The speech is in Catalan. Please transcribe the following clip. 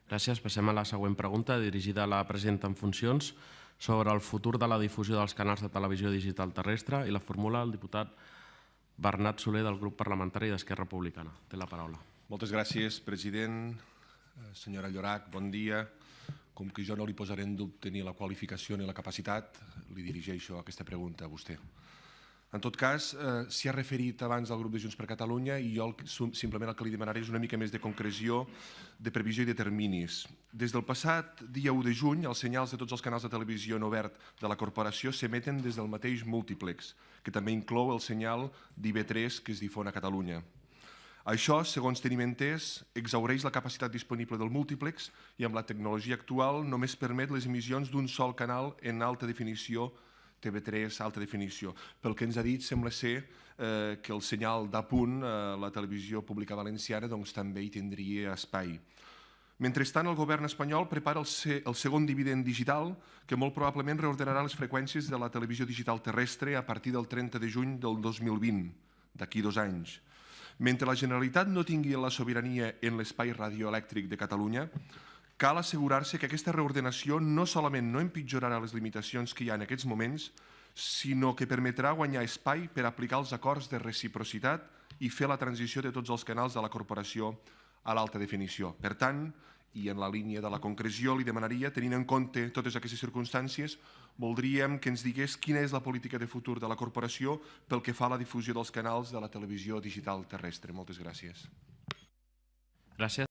Gràcies. Passem a la següent pregunta, dirigida a la presidenta en funcions, sobre el futur de la difusió dels canals de televisió digital terrestre, i la formula el diputat Bernat Soler, del grup parlamentari d'Esquerra Republicana. Té la paraula. Moltes gràcies, president. Senyora Llorach, bon dia. Com que jo no li posaré en dubte ni la qualificació ni la capacitat, li dirigeixo aquesta pregunta a vostè. En tot cas, s'hi ha referit abans al grup de Junts per Catalunya i jo simplement el que li demanaré és una mica més de concreció, de previsió i de terminis. Des del passat dia 1 de juny, els senyals de tots els canals de televisió en obert de la corporació s'emeten des del mateix múltiplex, que també inclou el senyal d'IV3 que es difon a Catalunya. Això, segons tenim entès, exhaureix la capacitat disponible del múltiplex i amb la tecnologia actual només permet les emissions d'un sol canal en alta definició, TV3, alta definició. Pel que ens ha dit, sembla ser que el senyal d'Apunt, la televisió pública valenciana, també hi tindria espai. Mentrestant, el govern espanyol prepara el segon dividend digital, que molt probablement reordenarà les freqüències de la televisió digital terrestre a partir del 30 de juny del 2020, d'aquí 2 anys. Mentre la Generalitat no tingui la sobirania en l'espai radioelèctric de Catalunya, cal assegurar-se que aquesta reordenació no solament no empitjorarà les limitacions que hi ha en aquests moments, sinó que permetrà guanyar espai per aplicar els acords de reciprocitat i fer la transició de tots els canals de la corporació a l'alta definició. Per tant, i en la línia de la concreció, li demanaria, tenint en compte totes aquestes circumstàncies, voldríem que ens digués quina és la política de futur de la corporació pel que fa a la difusió dels canals de la televisió digital terrestre. Moltes gràcies. Gràcies.